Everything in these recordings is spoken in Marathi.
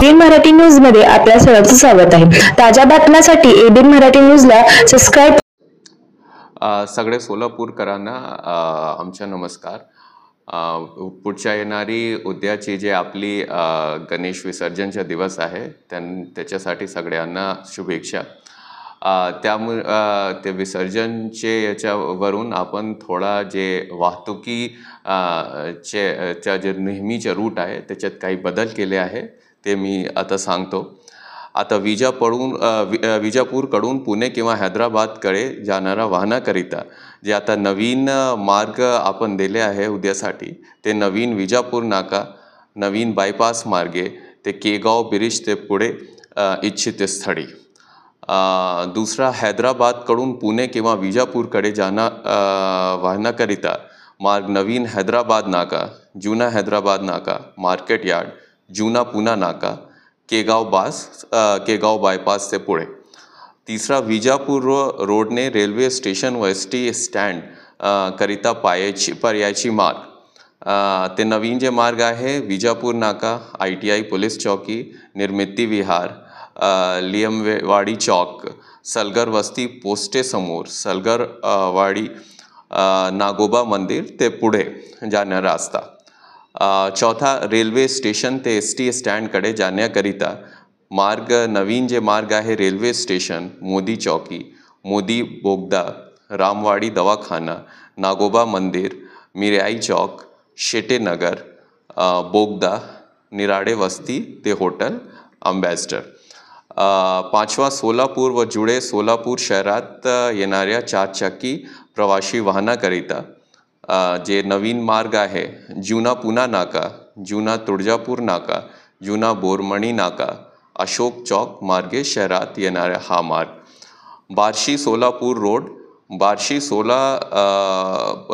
एबीएन मराठी न्यूज मध्ये आपल्या सर्वांचं स्वागत आहे। ताज्या बातम्यांसाठी एबीएन मराठी न्यूजला सबस्क्राइब। सगळे सोलापूरकरांना आमचा नमस्कार। पुढच्या येणारी उद्याची जे आपली गणेश विसर्जनचा दिवस आहे त्याच्यासाठी सगळ्यांना शुभेच्छा। त्यामुळे ते विसर्जनचे याच्यावरून आपण थोडा जे वाहतुकी जे नेहमीचे रूट आहे त्याच्यात काही बदल केले आहे ते मी आता सांगतो। आता विजापूरकडून पुणे किंवा हैदराबादकडे जाणारा वाहनाकरिता जे आता नवीन मार्ग आपण दिले आहे उद्यासाठी ते नवीन विजापूर नाका, नवीन बायपास मार्गे ते केगाव ब्रिज ते पुढे इच्छित स्थळी। दुसरा हैदराबादकडून पुणे किंवा विजापूरकडे वाहनाकरिता मार्ग नवीन हैदराबाद नाका, जुना हैदराबाद नाका, मार्केट यार्ड, जुना पुणा नाका, केगाव बायपास ते पुढे। तिसरा विजापूर रोडने रेल्वे स्टेशन व एसटी स्टँड करिता पर्यायी मार्ग ते नवीन जे मार्ग आहे विजापूर नाका, ITI पोलीस चौकी, निर्मिती विहार, लियमवाडी चौक, सलगर वस्ती पोस्टे समोर, सलगर वाडी, नागोबा मंदिर ते पुढे जाणारा रस्ता। चौथा रेल्वे स्टेशन ते ST स्टँडकडे जाण्याकरिता मार्ग नवीन जे मार्ग आहे रेल्वे स्टेशन, मोदी चौकी, मोदी बोगदा, रामवाडी दवाखाना, नागोबा मंदिर, मिराई चौक, शेटे नगर, बोगदा, निराडे वस्ती ते होटल अम्बॅसडर। पाचवा सोलापूर व जुळे सोलापूर शहरात येणाऱ्या चारचाकी प्रवासी वाहनाकरिता जे नवीन मार्ग आहे जुना पुणा नाका, जुना तुळजापूर नाका, जुना बोरमणी नाका, अशोक चौक मार्गे शहरात येणारा हा मार्ग। बार्शी सोलापूर रोड,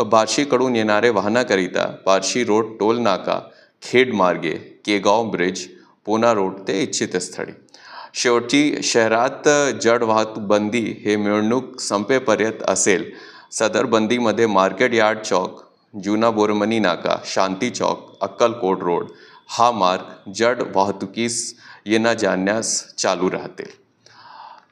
बार्शीकडून येणारे वाहनाकरिता बार्शी रोड टोल नाका, खेड मार्गे, केगाव ब्रिज, पुणा रोड ते इच्छित स्थळी। शेवटची शहरात जड वाहतूक बंदी हे मिळवणूक संपेपर्यंत असेल। सदर बंदीमध्ये मार्केट यार्ड चौक, जुना बोरमणी नाका, शांती चौक, अक्कलकोट रोड हा मार्ग जड वाहतुकीस येण्या जाण्यास चालू राहतील।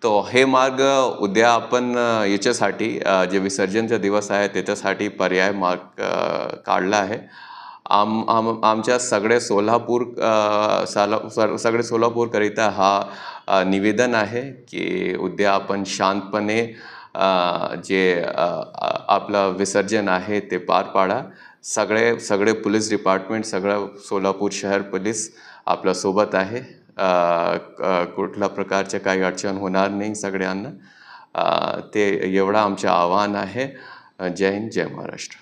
तो हे मार्ग उद्या आपण याच्यासाठी जे विसर्जनचा दिवस आहे त्याच्यासाठी पर्याय मार्ग काढला आहे। आमच्या सगळे सोलापूरकरिता हा निवेदन आहे की उद्या आपण शांतपणे जे आपला विसर्जन आहे ते पार पाडा। सगळे पोलीस डिपार्टमेंट, सगळं सोलापूर शहर पोलीस आपल्या सोबत आहे। कुठल्या प्रकारचे काही अडचण होणार नाही सगळ्यांना। ते एवढा आमचे आव्हान आहे। जय हिंद, जय महाराष्ट्र।